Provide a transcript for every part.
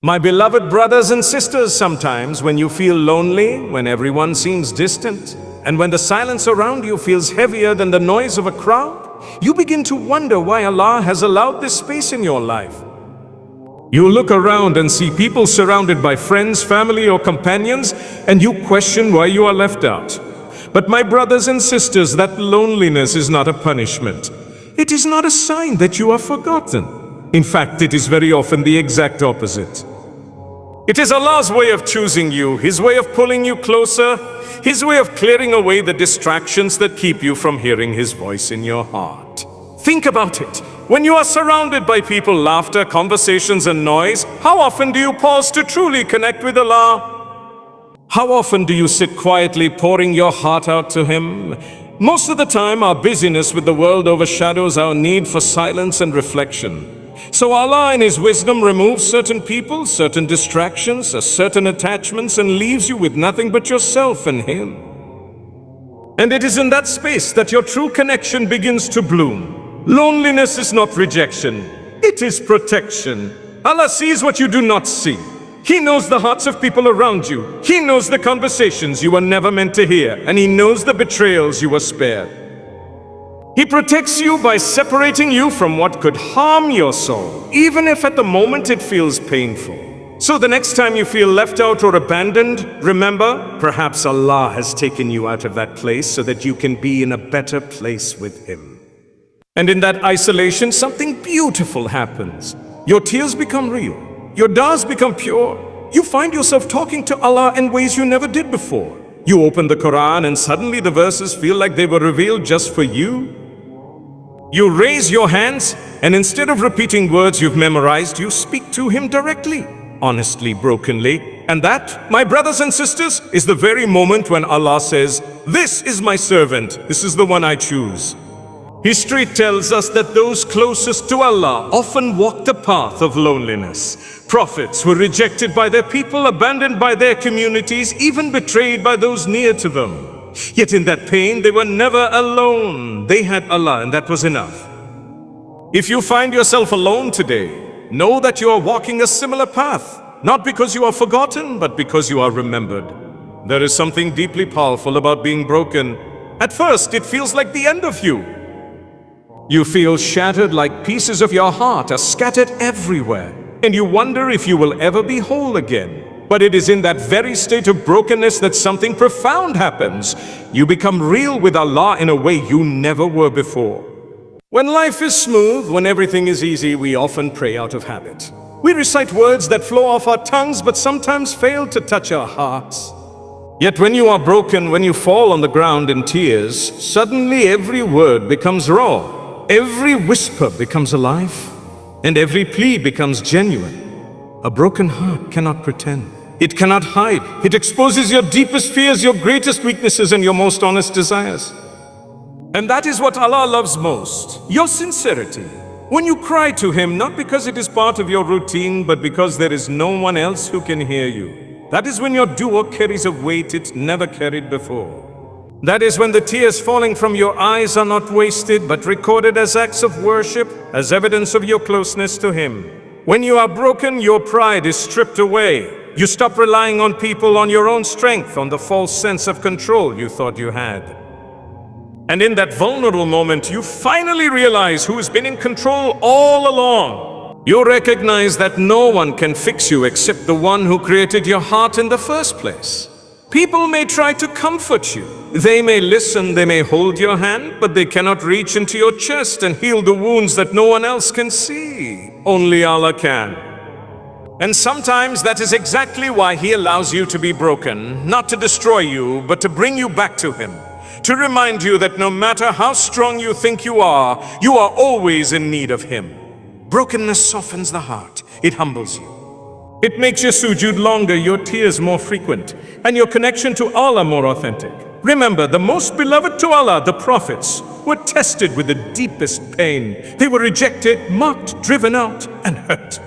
My beloved brothers and sisters, sometimes when you feel lonely, when everyone seems distant, and when the silence around you feels heavier than the noise of a crowd, you begin to wonder why Allah has allowed this space in your life. You look around and see people surrounded by friends, family, or companions, and you question why you are left out. But my brothers and sisters, that loneliness is not a punishment. It is not a sign that you are forgotten. In fact, it is very often the exact opposite. It is Allah's way of choosing you, His way of pulling you closer, His way of clearing away the distractions that keep you from hearing His voice in your heart. Think about it. When you are surrounded by people, laughter, conversations, and noise, how often do you pause to truly connect with Allah? How often do you sit quietly pouring your heart out to Him? Most of the time, our busyness with the world overshadows our need for silence and reflection. So Allah in His wisdom removes certain people, certain distractions, certain attachments, and leaves you with nothing but yourself and Him. And it is in that space that your true connection begins to bloom. Loneliness is not rejection, it is protection. Allah sees what you do not see. He knows the hearts of people around you. He knows the conversations you were never meant to hear, and He knows the betrayals you were spared. He protects you by separating you from what could harm your soul, even if at the moment it feels painful. So the next time you feel left out or abandoned, remember, perhaps Allah has taken you out of that place so that you can be in a better place with Him. And in that isolation, something beautiful happens. Your tears become real. Your du'as become pure. You find yourself talking to Allah in ways you never did before. You open the Quran and suddenly the verses feel like they were revealed just for you. You raise your hands, and instead of repeating words you've memorized, you speak to Him directly, honestly, brokenly. And that, my brothers and sisters, is the very moment when Allah says, "This is my servant, this is the one I choose." History tells us that those closest to Allah often walk the path of loneliness. Prophets were rejected by their people, abandoned by their communities, even betrayed by those near to them. Yet in that pain, they were never alone. They had Allah, and that was enough. If you find yourself alone today, know that you are walking a similar path, not because you are forgotten, but because you are remembered. There is something deeply powerful about being broken. At first, it feels like the end of you. You feel shattered, like pieces of your heart are scattered everywhere, and you wonder if you will ever be whole again. But it is in that very state of brokenness that something profound happens. You become real with Allah in a way you never were before. When life is smooth, when everything is easy, we often pray out of habit. We recite words that flow off our tongues, but sometimes fail to touch our hearts. Yet when you are broken, when you fall on the ground in tears, suddenly every word becomes raw. Every whisper becomes alive, and every plea becomes genuine. A broken heart cannot pretend. It cannot hide. It exposes your deepest fears, your greatest weaknesses, and your most honest desires. And that is what Allah loves most, your sincerity. When you cry to Him, not because it is part of your routine, but because there is no one else who can hear you. That is when your dua carries a weight it never carried before. That is when the tears falling from your eyes are not wasted, but recorded as acts of worship, as evidence of your closeness to Him. When you are broken, your pride is stripped away. You stop relying on people, on your own strength, on the false sense of control you thought you had. And in that vulnerable moment, you finally realize who has been in control all along. You recognize that no one can fix you except the one who created your heart in the first place. People may try to comfort you. They may listen, they may hold your hand, but they cannot reach into your chest and heal the wounds that no one else can see. Only Allah can. And sometimes that is exactly why He allows you to be broken, not to destroy you, but to bring you back to Him. To remind you that no matter how strong you think you are always in need of Him. Brokenness softens the heart. It humbles you. It makes your sujood longer, your tears more frequent, and your connection to Allah more authentic. Remember, the most beloved to Allah, the prophets, were tested with the deepest pain. They were rejected, mocked, driven out, and hurt.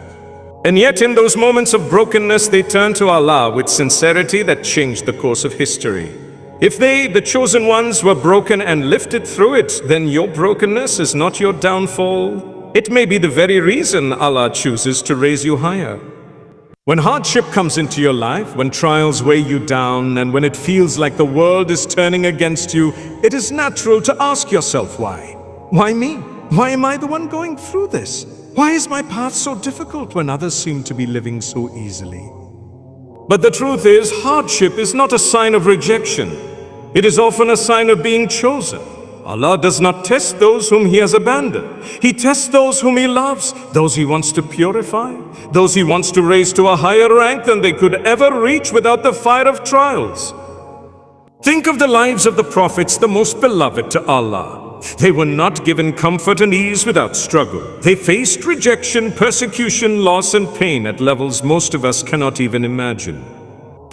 And yet in those moments of brokenness, they turned to Allah with sincerity that changed the course of history. If they, the chosen ones, were broken and lifted through it, then your brokenness is not your downfall. It may be the very reason Allah chooses to raise you higher. When hardship comes into your life, when trials weigh you down, and when it feels like the world is turning against you, it is natural to ask yourself why. Why me? Why am I the one going through this? Why is my path so difficult when others seem to be living so easily? But the truth is, hardship is not a sign of rejection. It is often a sign of being chosen. Allah does not test those whom He has abandoned. He tests those whom He loves, those He wants to purify, those He wants to raise to a higher rank than they could ever reach without the fire of trials. Think of the lives of the prophets, the most beloved to Allah. They were not given comfort and ease without struggle. They faced rejection, persecution, loss, and pain at levels most of us cannot even imagine.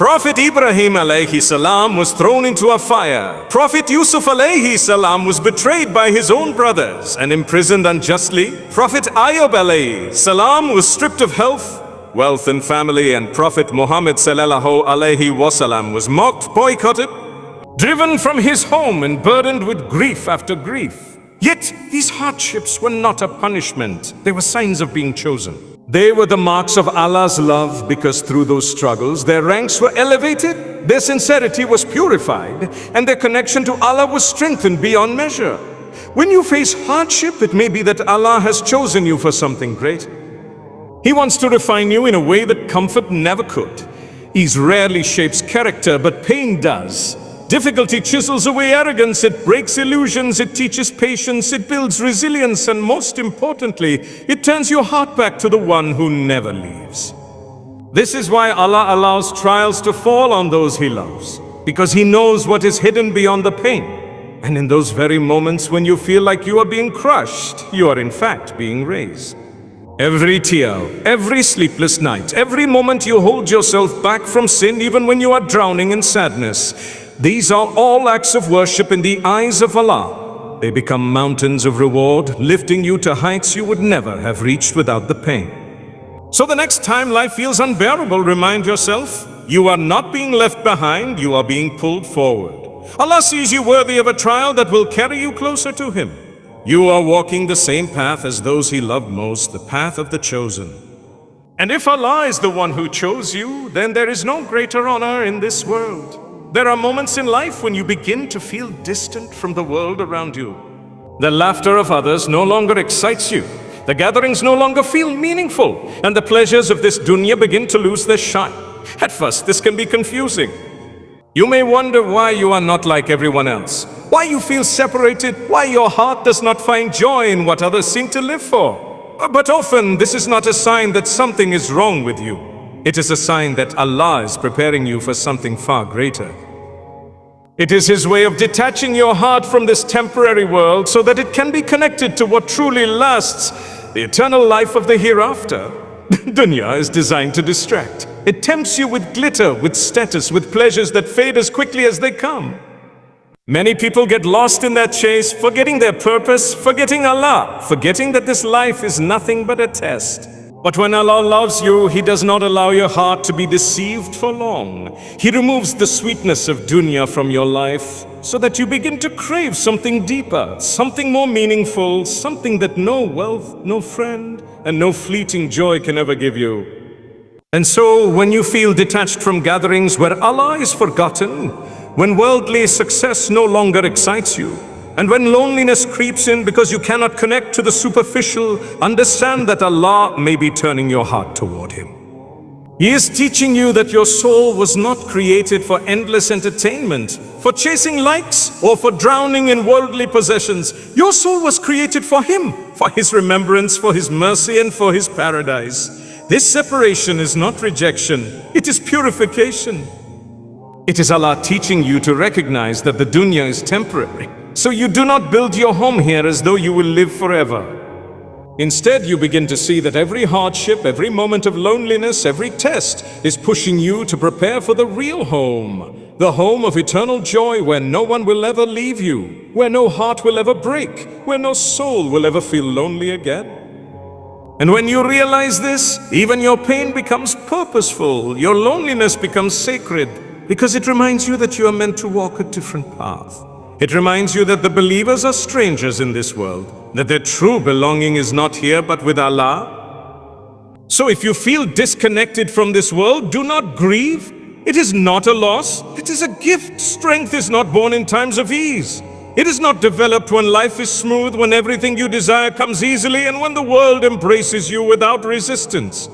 Prophet Ibrahim alayhi salam was thrown into a fire. Prophet Yusuf alayhi salam was betrayed by his own brothers and imprisoned unjustly. Prophet Ayub alayhi salam was stripped of health, wealth, and family. And Prophet Muhammad sallallahu alayhi wasallam was mocked, boycotted, driven from his home and burdened with grief after grief. Yet these hardships were not a punishment. They were signs of being chosen. They were the marks of Allah's love, because through those struggles, their ranks were elevated, their sincerity was purified, and their connection to Allah was strengthened beyond measure. When you face hardship, it may be that Allah has chosen you for something great. He wants to refine you in a way that comfort never could. Ease rarely shapes character, but pain does. Difficulty chisels away arrogance, it breaks illusions, it teaches patience, it builds resilience, and most importantly, it turns your heart back to the one who never leaves. This is why Allah allows trials to fall on those He loves, because He knows what is hidden beyond the pain. And in those very moments when you feel like you are being crushed, you are in fact being raised. Every tear, every sleepless night, every moment you hold yourself back from sin, even when you are drowning in sadness, these are all acts of worship in the eyes of Allah. They become mountains of reward, lifting you to heights you would never have reached without the pain. So the next time life feels unbearable, remind yourself, you are not being left behind, you are being pulled forward. Allah sees you worthy of a trial that will carry you closer to Him. You are walking the same path as those He loved most, the path of the chosen. And if Allah is the one who chose you, then there is no greater honor in this world. There are moments in life when you begin to feel distant from the world around you. The laughter of others no longer excites you. The gatherings no longer feel meaningful, and the pleasures of this dunya begin to lose their shine. At first, this can be confusing. You may wonder why you are not like everyone else, why you feel separated, why your heart does not find joy in what others seem to live for. But often, this is not a sign that something is wrong with you. It is a sign that Allah is preparing you for something far greater. It is His way of detaching your heart from this temporary world so that it can be connected to what truly lasts, the eternal life of the hereafter. Dunya is designed to distract. It tempts you with glitter, with status, with pleasures that fade as quickly as they come. Many people get lost in that chase, forgetting their purpose, forgetting Allah, forgetting that this life is nothing but a test. But when Allah loves you, He does not allow your heart to be deceived for long. He removes the sweetness of dunya from your life so that you begin to crave something deeper, something more meaningful, something that no wealth, no friend, and no fleeting joy can ever give you. And so, when you feel detached from gatherings where Allah is forgotten, when worldly success no longer excites you, and when loneliness creeps in because you cannot connect to the superficial, understand that Allah may be turning your heart toward Him. He is teaching you that your soul was not created for endless entertainment, for chasing likes, or for drowning in worldly possessions. Your soul was created for Him, for His remembrance, for His mercy, and for His paradise. This separation is not rejection, it is purification. It is Allah teaching you to recognize that the dunya is temporary. So you do not build your home here as though you will live forever. Instead, you begin to see that every hardship, every moment of loneliness, every test is pushing you to prepare for the real home. The home of eternal joy where no one will ever leave you, where no heart will ever break, where no soul will ever feel lonely again. And when you realize this, even your pain becomes purposeful, your loneliness becomes sacred, because it reminds you that you are meant to walk a different path. It reminds you that the believers are strangers in this world, that their true belonging is not here but with Allah. So if you feel disconnected from this world, do not grieve. It is not a loss, it is a gift. Strength is not born in times of ease. It is not developed when life is smooth, when everything you desire comes easily, and when the world embraces you without resistance.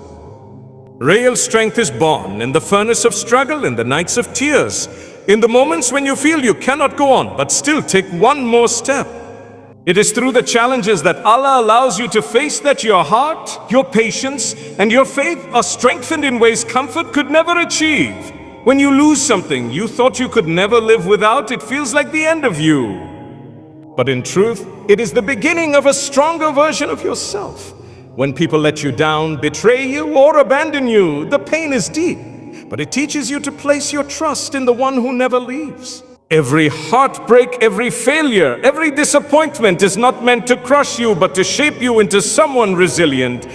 Real strength is born in the furnace of struggle, in the nights of tears, in the moments when you feel you cannot go on, but still take one more step. It is through the challenges that Allah allows you to face that your heart, your patience, and your faith are strengthened in ways comfort could never achieve. When you lose something you thought you could never live without, it feels like the end of you. But in truth, it is the beginning of a stronger version of yourself. When people let you down, betray you, or abandon you, the pain is deep, but it teaches you to place your trust in the one who never leaves. Every heartbreak, every failure, every disappointment is not meant to crush you, but to shape you into someone resilient.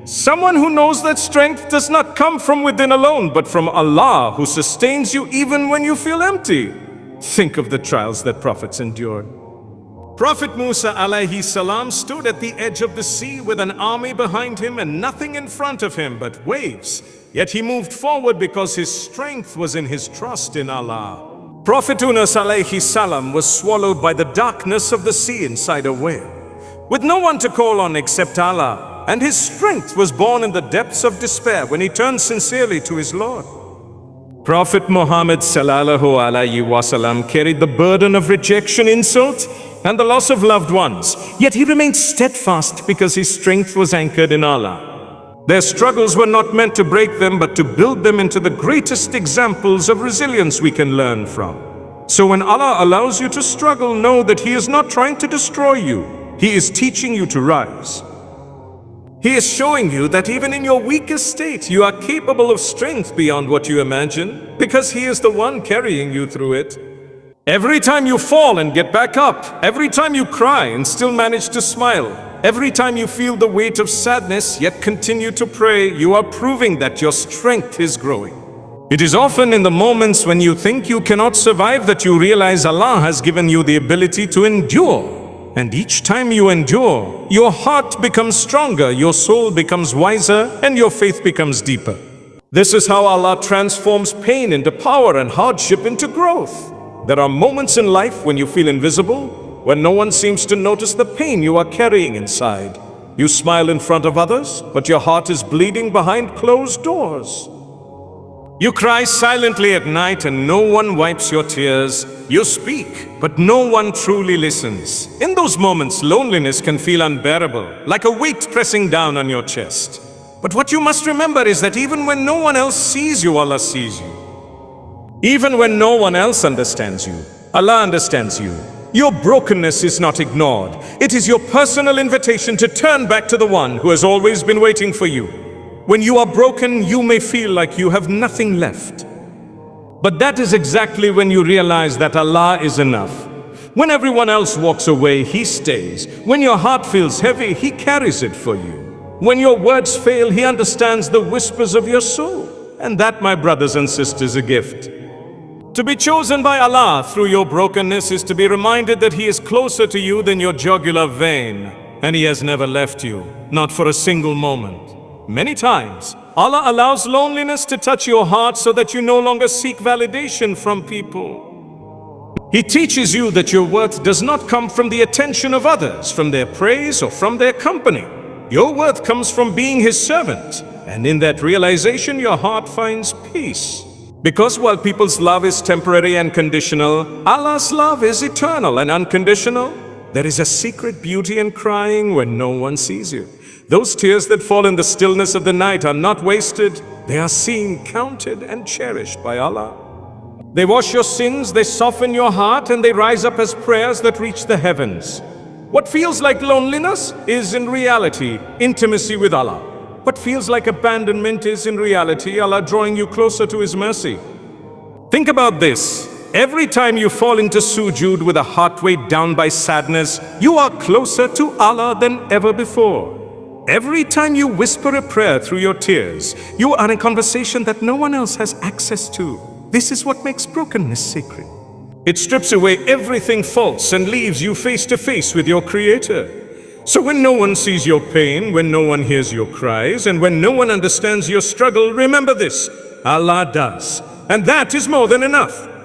Someone who knows that strength does not come from within alone, but from Allah, who sustains you even when you feel empty. Think of the trials that prophets endured. Prophet Musa alayhi salam stood at the edge of the sea with an army behind him and nothing in front of him but waves. Yet he moved forward because his strength was in his trust in Allah. Prophet Yunus alayhi salam was swallowed by the darkness of the sea inside a whale, with no one to call on except Allah. And his strength was born in the depths of despair when he turned sincerely to his Lord. Prophet Muhammad sallallahu alaihi wasallam carried the burden of rejection, insult, and the loss of loved ones. Yet he remained steadfast because his strength was anchored in Allah. Their struggles were not meant to break them, but to build them into the greatest examples of resilience we can learn from. So when Allah allows you to struggle, know that He is not trying to destroy you. He is teaching you to rise. He is showing you that even in your weakest state, you are capable of strength beyond what you imagine, because He is the one carrying you through it. Every time you fall and get back up, every time you cry and still manage to smile, every time you feel the weight of sadness yet continue to pray, you are proving that your strength is growing. It is often in the moments when you think you cannot survive that you realize Allah has given you the ability to endure. And each time you endure, your heart becomes stronger, your soul becomes wiser, and your faith becomes deeper. This is how Allah transforms pain into power and hardship into growth. There are moments in life when you feel invisible, when no one seems to notice the pain you are carrying inside. You smile in front of others, but your heart is bleeding behind closed doors. You cry silently at night and no one wipes your tears. You speak, but no one truly listens. In those moments, loneliness can feel unbearable, like a weight pressing down on your chest. But what you must remember is that even when no one else sees you, Allah sees you. Even when no one else understands you, Allah understands you. Your brokenness is not ignored. It is your personal invitation to turn back to the one who has always been waiting for you. When you are broken, you may feel like you have nothing left. But that is exactly when you realize that Allah is enough. When everyone else walks away, He stays. When your heart feels heavy, He carries it for you. When your words fail, He understands the whispers of your soul. And that, my brothers and sisters, is a gift. To be chosen by Allah through your brokenness is to be reminded that He is closer to you than your jugular vein. And He has never left you, not for a single moment. Many times, Allah allows loneliness to touch your heart so that you no longer seek validation from people. He teaches you that your worth does not come from the attention of others, from their praise or from their company. Your worth comes from being His servant, and in that realization your heart finds peace. Because while people's love is temporary and conditional, Allah's love is eternal and unconditional. There is a secret beauty in crying when no one sees you. Those tears that fall in the stillness of the night are not wasted. They are seen, counted, and cherished by Allah. They wash your sins, they soften your heart, and they rise up as prayers that reach the heavens. What feels like loneliness is in reality intimacy with Allah. What feels like abandonment is in reality Allah drawing you closer to His mercy. Think about this. Every time you fall into sujood with a heart weighed down by sadness, you are closer to Allah than ever before. Every time you whisper a prayer through your tears, you are in a conversation that no one else has access to. This is what makes brokenness sacred. It strips away everything false and leaves you face to face with your Creator. So when no one sees your pain, when no one hears your cries, and when no one understands your struggle, remember this: Allah does. And that is more than enough.